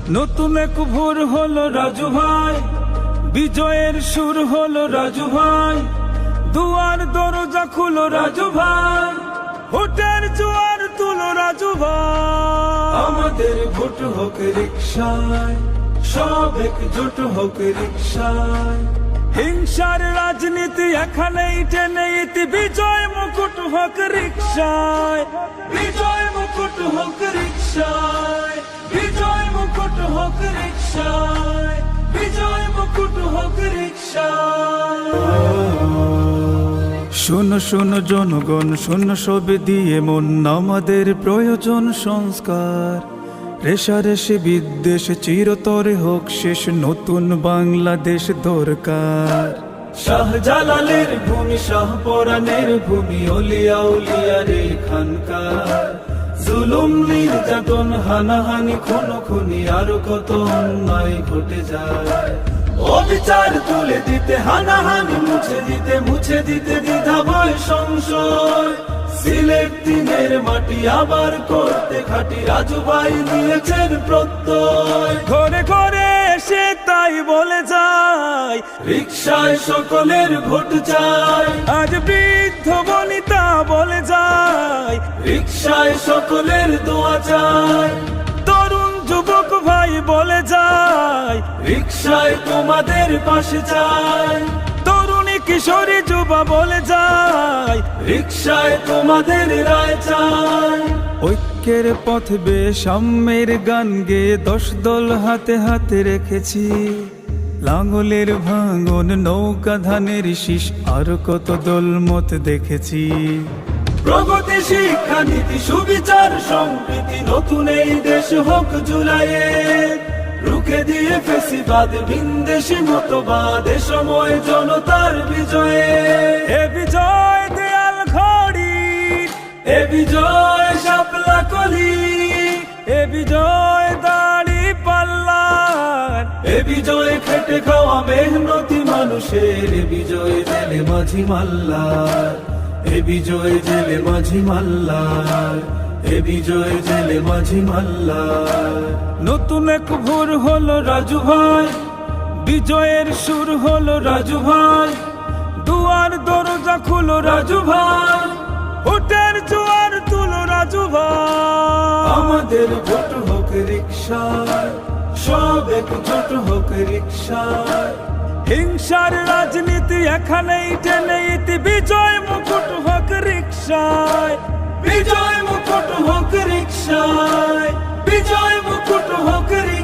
নতুন এক ভোর হলো রাজু ভাই, বিজয়ের সুর হলো রাজু ভাই, দুয়ার দরজা খুলো রাজু ভাই, ভোটের জোয়ার তুলো রাজু ভাই। আমাদের ভোট হোক রিকশায়, সব একজোট হোক রিকশায়, হিংসার রাজনীতি এখানেই টেনে ইতি, বিজয় মুকুট হোক রিকশায়, বিজয় মুকুট হোক রিকশায়, বিজয় মুকুট হোক রিকশায়, বিজয় মুকুট হোক রিকশায়। শোনো শোনো জনগণ, শোনো সব দিয়ে মন, আমাদের প্রয়োজন সংস্কার, রেশারেশি বিদ্বেষ চিরতরে হোক শেষ, নতুন বাংলাদেশ দরকার। শাহজালালের ভূমি, শাহপরাণের ভূমি, অলিয়া উলিয়ার এখানকার, জুলুম নির্যাতন হানাহানি খুনোখুনি আরো কত অন্যায় ঘটে যায়, অবিচার তুলে দিতে হানাহানি মুছে দিতে দ্বিধা ভয় সংশয়, সিলেট দিনের মাটি আবার করতে খাটি, রাজু ভাই দিয়েছেন প্রত্যয়। ঘরে ঘরে এসে তাই বলে যায়, রিকশায় সকলের ভোট চাই, আজ বৃদ্ধ বনিতা বলে যায়, রিকশায় সকলের দোয়া চাই, তরুণ যুবক ভাই বলে যায়, রিকশায় তোমাদের পাশে চাই, তরুণী কিশোরী যুবা বলে যায়, রিকশায় তোমাদের রায় চাই। ঐক্যের পথ বে সাম্যের গান গে 10 দল হাতে হাতে রেখেছি, লাঙ্গলের ভাঙন নৌকা ধানের শীষ আর কত দল মত দেখেছি, প্রগতি শিক্ষা নীতি সুবিচার সম্প্রীতি, নতুন এই দেশ হোক জুলাইয়ে, রুখে দিয়ে ফেসিবাদ ভিনদেশি মতবাদ, এ সময় জনতার বিজয়ে, এ বিজয় দেয়াল ঘড়ি, এ বিজয় শাপলা কলি, এ বিজয় দাড়ি পাল্লার, এ বিজয় খেটে খাওয়া মেহনতি মানুষের, এ বিজয় জেলে মাঝি মাল্লার, এ বিজয় জেলে মাঝি মাল্লার, এ বিজয় জেলে মাঝি মাল্লার। নতুন এক ভোর হলো রাজু ভাই, বিজয়ের সুর হলো রাজু ভাই, দুয়ার দরজা খুলো রাজু ভাই, ভোটের জোয়ার তুলো রাজু ভাই। আমাদের ভোট হোক রিকশায়, সব একজোট হোক রিকশায়, হিংসার রাজনীতি এখানেই টেনে ইতি, বিজয় মুকুট হোক রিকশায়, বিজয় মুকুট হোক রিকশায়, বিজয় মুকুট হোক রিকশায়।